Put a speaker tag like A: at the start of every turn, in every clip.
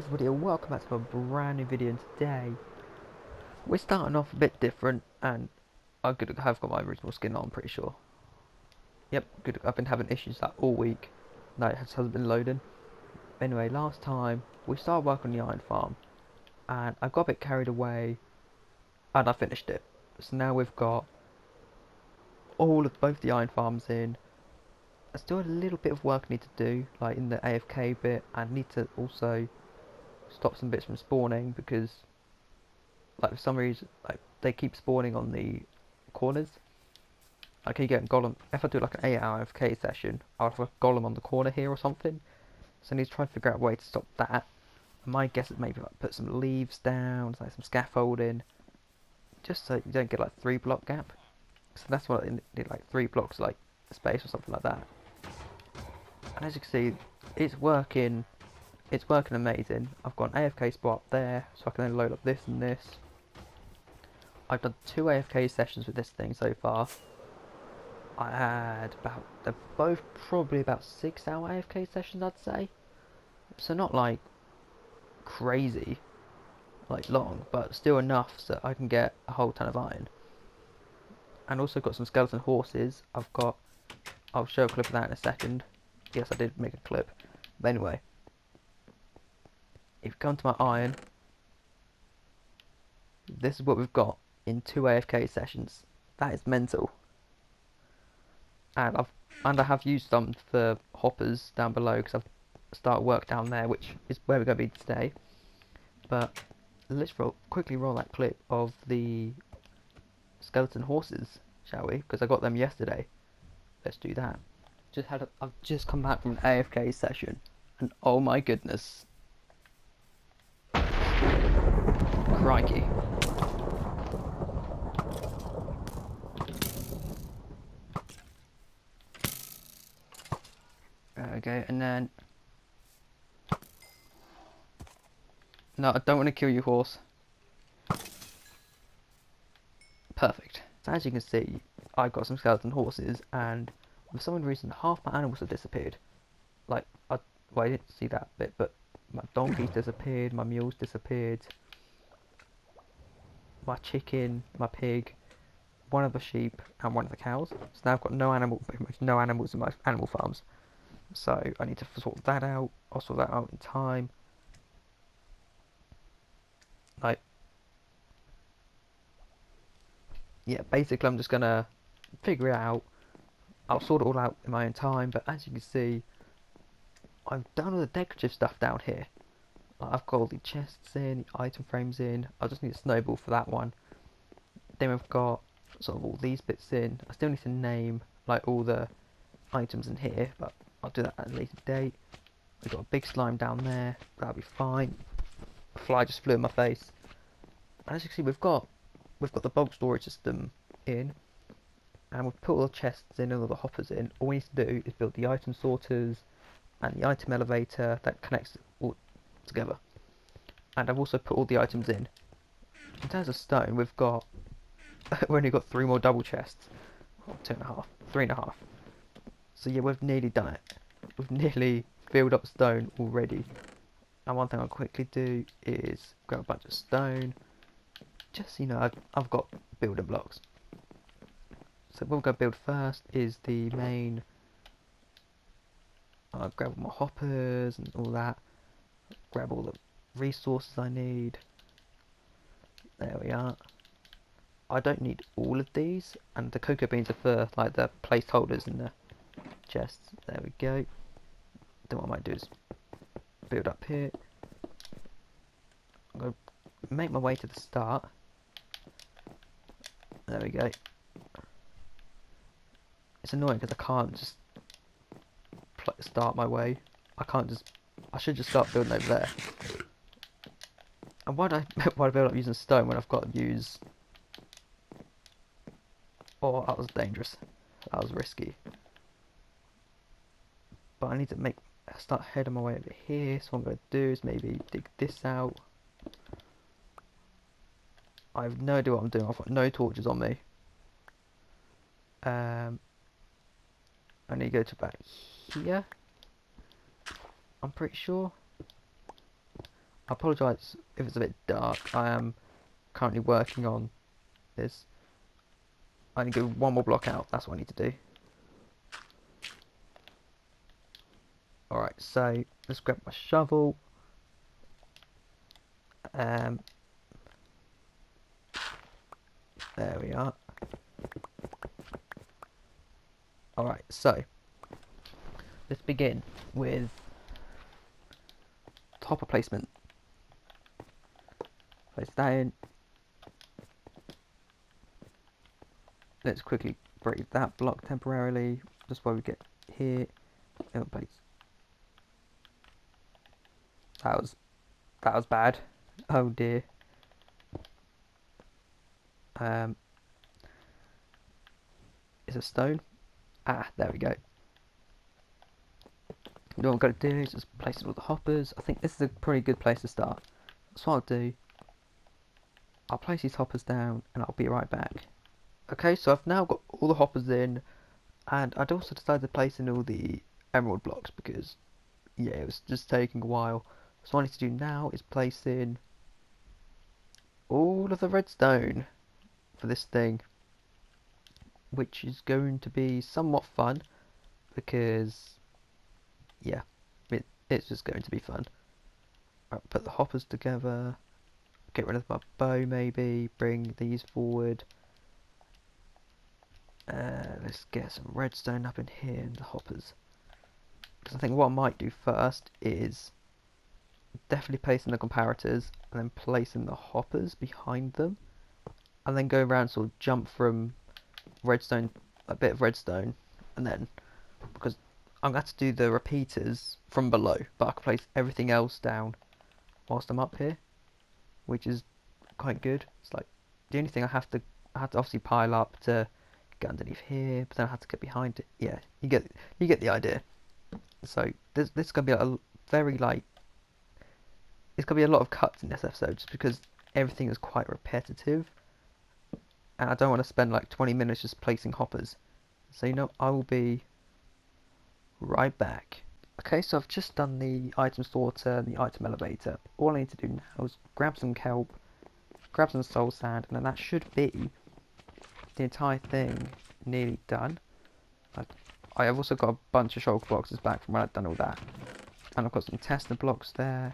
A: everybody, and welcome back to a brand new video. And today we're starting off a bit different, and have got my original skin on, I'm pretty sure. Yep, good. I've been having issues that all week. No, it hasn't been loading. Anyway, last time we started work on the iron farm, and I got a bit carried away, and I finished it. So now we've got both the iron farms in. I still had a little bit of work I need to do, like in the AFK bit, and need to also stop some bits from spawning because, like, for some reason, like, they keep spawning on the corners. I can get a golem. If I do like an 8-hour AFK session, I'll have a golem on the corner here or something. So I need to try and figure out a way to stop that. And my guess is maybe like put some leaves down, like some scaffolding, just so you don't get like 3-block gap. So that's what I need, like 3 blocks, like space or something like that. And as you can see, it's working. It's working amazing. I've got an AFK spot up there, so I can then load up this and this. I've done 2 AFK sessions with this thing so far. I had they're both probably about 6-hour AFK sessions, I'd say. So not like crazy, like long, but still enough so I can get a whole ton of iron. And also got some skeleton horses. I'll show a clip of that in a second. Yes, I did make a clip. But anyway, if you come to my iron, this is what we've got in 2 AFK sessions. That is mental. And I have used some for hoppers down below because I've started work down there, which is where we're going to be today. But let's quickly roll that clip of the skeleton horses, shall we? Because I got them yesterday. Let's do that. I've just come back from an AFK session, and oh my goodness, crikey! There we go, and then no, I don't want to kill you, horse. Perfect. So as you can see, I've got some skeleton horses, and for some reason, half my animals have disappeared. Like, well, I didn't see that bit, but my donkey's disappeared, my mule's disappeared, my chicken, my pig, one of the sheep, and one of the cows. So now I've got pretty much no animals in my animal farms. So I need to sort that out. I'll sort that out in time. Like, yeah, basically I'm just gonna figure it out. I'll sort it all out in my own time, but as you can see, I've done all the decorative stuff down here. Like, I've got all the chests in, the item frames in. I just need a snowball for that one. Then we've got sort of all these bits in. I still need to name like all the items in here, but I'll do that at a later date. We've got a big slime down there. That'll be fine. A fly just flew in my face. And as you can see, we've got the bulk storage system in, and we've put all the chests in and all the hoppers in. All we need to do is build the item sorters and the item elevator that connects it all together. And I've also put all the items in. In terms of stone, we've only got 3 more double chests. Oh, 2.5, 3.5. So yeah, we've nearly done it. We've nearly filled up stone already. And one thing I'll quickly do is grab a bunch of stone. Just so you know, I've got building blocks. So what we're going to build first is the main. I'll grab all my hoppers and all that. Grab all the resources I need. There we are. I don't need all of these, and the cocoa beans are for like the placeholders in the chests. There we go. Then what I might do is build up here. I'm going to make my way to the start. There we go. It's annoying because I can't just start my way. I should just start building over there. And why build up using stone when I've got to use? Oh, that was dangerous. That was risky. But I need to start heading my way over here. So what I'm going to do is maybe dig this out. I have no idea what I'm doing. I've got no torches on me. I need to go to back here. I'm pretty sure. I apologise if it's a bit dark. I am currently working on this. I need to go one more block out. That's what I need to do. Alright, so let's grab my shovel. There we are. Alright, so let's begin with hopper placement. Place that in. Let's quickly break that block temporarily, just while we get here. Oh, place. That was bad. Oh dear. Is a stone? Ah, there we go. What I've got to do is just place all the hoppers. I think this is a pretty good place to start. That's what I'll do. I'll place these hoppers down and I'll be right back. Okay, so I've now got all the hoppers in, and I'd also decided to place in all the emerald blocks because, yeah, it was just taking a while. So what I need to do now is place in all of the redstone for this thing, which is going to be somewhat fun because, yeah, it's just going to be fun. Right, put the hoppers together, get rid of my bow maybe, bring these forward. Let's get some redstone up in here in the hoppers. Because I think what I might do first is definitely placing the comparators and then placing the hoppers behind them. And then go around, sort of jump from redstone, a bit of redstone, and then, because I'm going to do the repeaters from below, but I can place everything else down whilst I'm up here, which is quite good. It's like the only thing I have to obviously pile up to get underneath here, but then I have to get behind it. Yeah, you get the idea. So this is gonna be a very like, it's gonna be a lot of cuts in this episode just because everything is quite repetitive, and I don't want to spend like 20 minutes just placing hoppers. So you know, I will be right back. Okay, so I've just done the item sorter and the item elevator. All I need to do now is grab some kelp, grab some soul sand, and then that should be the entire thing nearly done. I have also got a bunch of shulker boxes back from when I've done all that. And I've got some tester blocks there.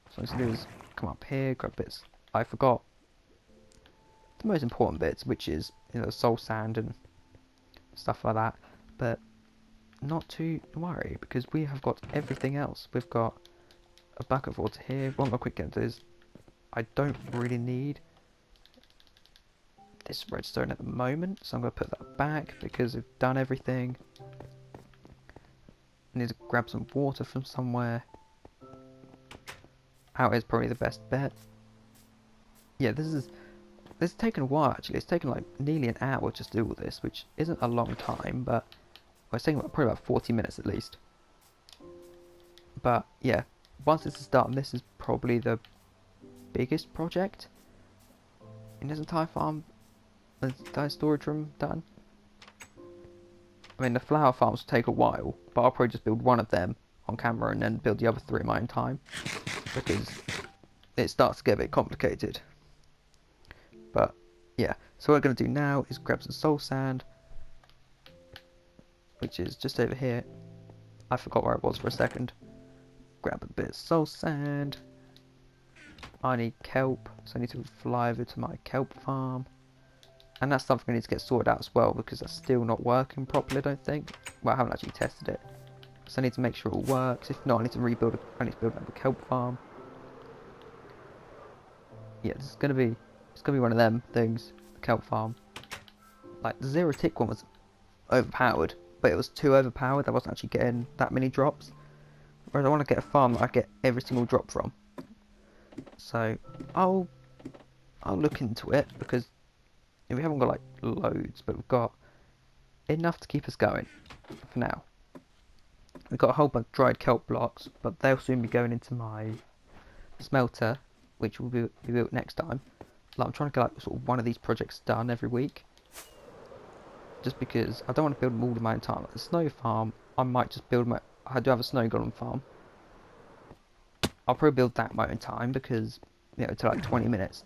A: So what I need to do is come up here, grab bits. I forgot the most important bits, which is, you know, the soul sand and stuff like that. But not to worry, because we have got everything else. We've got a bucket of water here. One more quick get into is I don't really need this redstone at the moment, so I'm going to put that back because we've done everything. I need to grab some water from somewhere. Out is probably the best bet. Yeah, this has taken a while actually. It's taken like nearly an hour just to do all this, which isn't a long time, but well, it's taken probably about 40 minutes at least. But yeah, once this is done, this is probably the biggest project in this entire farm. The entire storage room done. I mean, the flower farms will take a while, but I'll probably just build one of them on camera and then build the other 3 in my own time, because it starts to get a bit complicated. But yeah, so what we're going to do now is grab some soul sand, which is just over here. I forgot where it was for a second. Grab a bit of soul sand. I need kelp, so I need to fly over to my kelp farm. And that's something I need to get sorted out as well, because that's still not working properly, I don't think. Well, I haven't actually tested it. So I need to make sure it all works. If not, I need to rebuild I need to build another kelp farm. Yeah, it's gonna be one of them things, the kelp farm. Like, the zero tick one was overpowered, but it was too overpowered. I wasn't actually getting that many drops. Whereas I want to get a farm that I get every single drop from. So I'll look into it, because we haven't got like loads, but we've got enough to keep us going for now. We've got a whole bunch of dried kelp blocks, but they'll soon be going into my smelter, which will be built next time. Like, I'm trying to get like sort of one of these projects done every week, just because I don't want to build them all in my own time. Like the snow farm, I might just build I do have a snow golem farm, I'll probably build that my own time because, you know, to like 20 minutes.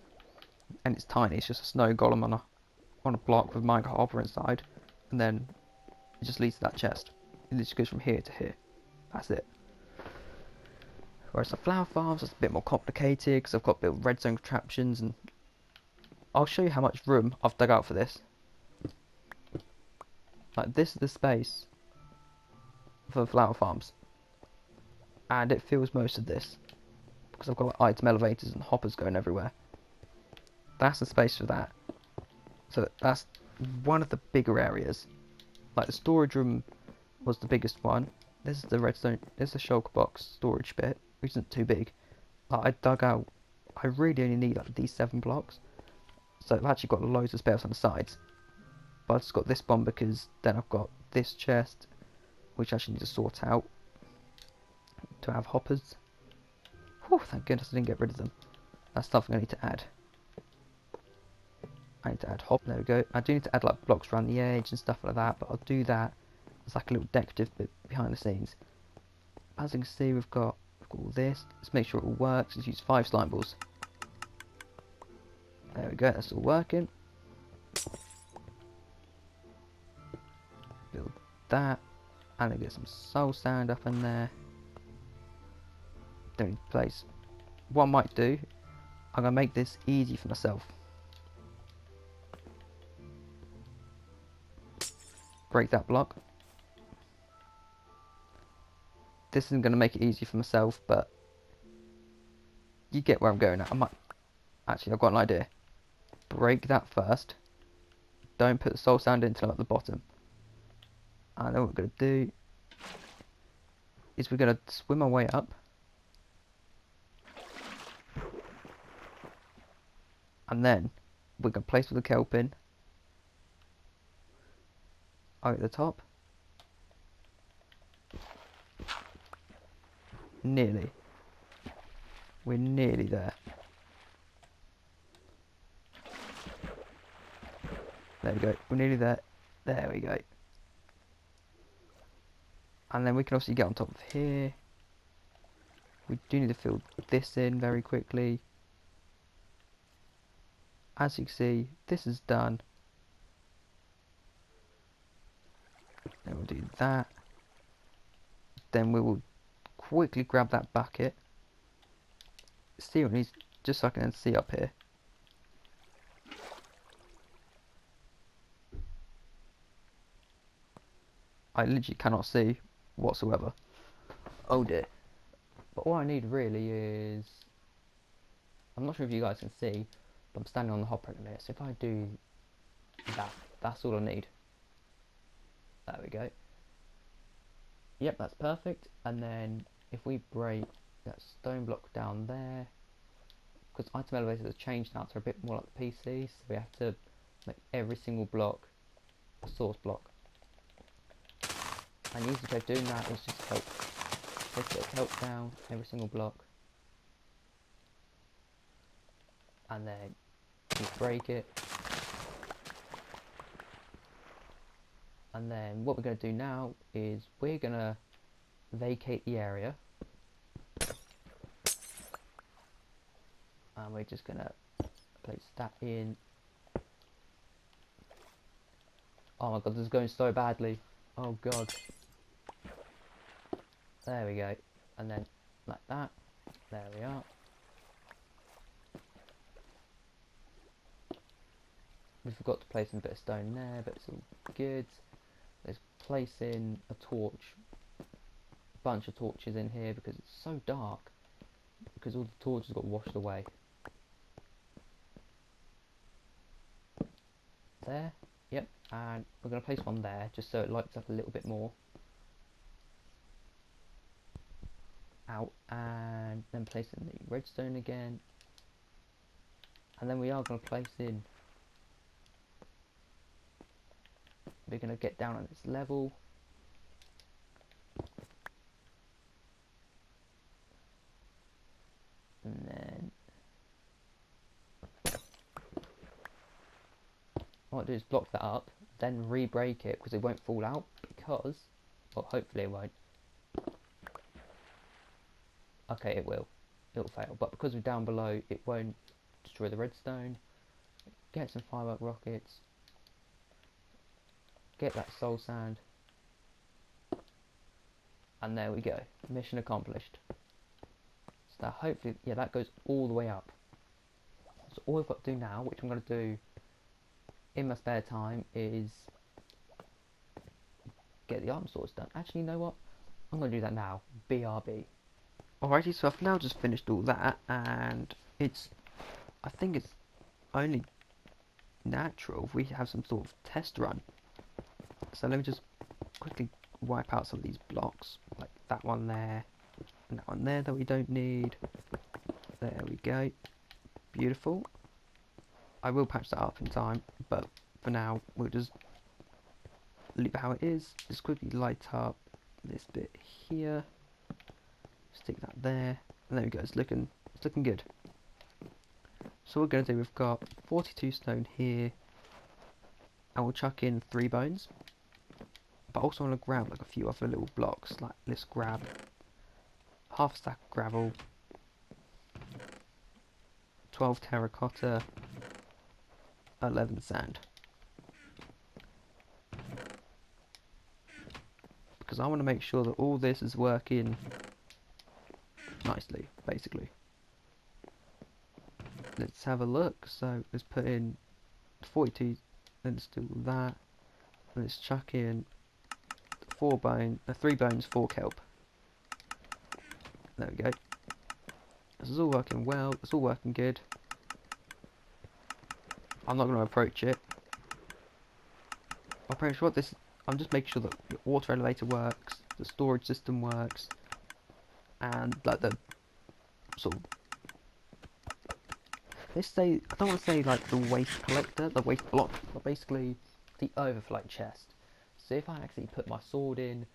A: And it's tiny, it's just a snow golem on a block with Minecraft hopper inside. And then it just leads to that chest. It literally goes from here to here. That's it. Whereas the flower farms, it's a bit more complicated because I've got to build redstone contraptions, and I'll show you how much room I've dug out for this. Like, this is the space for the flower farms, and it fills most of this because I've got like, item elevators and hoppers going everywhere. That's the space for that. So that's one of the bigger areas. Like, the storage room was the biggest one. This is the redstone, this is the shulker box storage bit, which isn't too big. Like, I dug out, I really only need like these 7 blocks. So I've actually got loads of space on the sides. But I've just got this one because then I've got this chest, which I actually need to sort out to have hoppers. Whew, thank goodness I didn't get rid of them. That's something I need to add. I need to add there we go. I do need to add like blocks around the edge and stuff like that, but I'll do that as like a little decorative bit behind the scenes. As you can see, we've got all this. Let's make sure it all works. Let's use 5 slime balls. There we go, that's all working. Build that, and then get some soul sand up in there. Don't need to place. What I might do, I'm gonna make this easy for myself. Break that block. This isn't gonna make it easy for myself, but you get where I'm going at. I might actually, I've got an idea. Break that first. Don't put the soul sand in until I'm at the bottom. And then what we're gonna do is we're gonna swim our way up. And then we're gonna place with the kelp in at the top. Nearly. We're nearly there. There we go. We're nearly there. There we go. And then we can obviously get on top of here. We do need to fill this in very quickly. As you can see, this is done. Then we'll do that. Then we will quickly grab that bucket. See what it needs, just so I can then see up here. I literally cannot see whatsoever. Oh dear. But all I need really is... I'm not sure if you guys can see, but I'm standing on the hopper at the minute. So if I do that, that's all I need. There we go. Yep, that's perfect. And then if we break that stone block down there, because item elevators have changed now to a bit more like the PC, so we have to make every single block a source block. And the easiest way of doing that is just help. Place a bit of help down every single block, and then you break it. And then what we're going to do now is we're going to vacate the area, and we're just going to place that in. Oh my god, this is going so badly. Oh god. There we go. And then like that. There we are. We forgot to place a bit of stone there, but it's all good. Let's place in a torch. A bunch of torches in here because it's so dark. Because all the torches got washed away. There. Yep. And we're going to place one there just so it lights up a little bit more. Out, and then place in the redstone again, and then we are going to place in, we're going to get down on this level, and then what I'll do is block that up, then re-break it because it won't fall out, because, well, hopefully it won't. Okay, it will. it'll fail. But because we're down below, it won't destroy the redstone. Get some firework rockets. Get that soul sand. And there we go. Mission accomplished. So now hopefully, yeah, that goes all the way up. So all I've got to do now, which I'm going to do in my spare time, is get the iron swords done. Actually, you know what? I'm going to do that now. BRB. Alrighty, so I've now just finished all that, and I think it's only natural if we have some sort of test run. So let me just quickly wipe out some of these blocks, like that one there, and that one there that we don't need. There we go. Beautiful. I will patch that up in time, but for now we'll just leave it how it is. Just quickly light up this bit here. Stick that there. And there we go. It's looking good. So what we're going to do, we've got 42 stone here, and we'll chuck in 3 bones. But I also want to grab like a few other little blocks. Like let's grab half a stack of gravel, 12 terracotta, 11 sand. Because I want to make sure that all this is working nicely, basically. Let's have a look. So let's put in 42, let's do that. Let's chuck in 3 bones, 4 kelp. There we go. This is all working well, it's all working good. I'm not going to approach it. I'll approach what this. I'm just making sure that the water elevator works, the storage system works, and like the sort of, let's say, I don't want to say like the waste collector, the waste block, but basically the overflow chest. So if I actually put my sword in,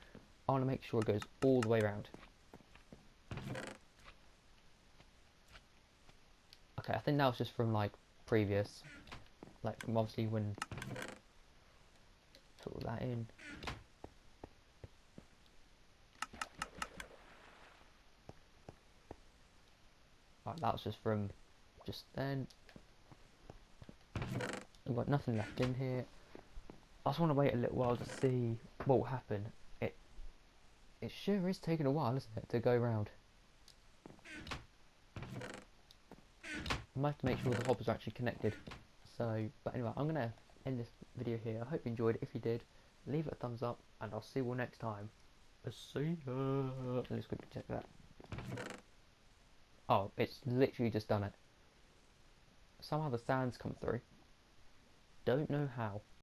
A: I want to make sure it goes all the way around. Okay, I think that was just from like previous, like from obviously when put that in. Right, that was just from just then. I've got nothing left in here. I just want to wait a little while to see what will happen. It sure is taking a while, isn't it, to go round. I might have to make sure the hoppers are actually connected. So, but anyway, I'm gonna end this video here. I hope you enjoyed it. If you did, leave it a thumbs up, and I'll see you all next time. See ya. Let's quickly check that. Oh, it's literally just done it. Somehow the sand's come through. Don't know how.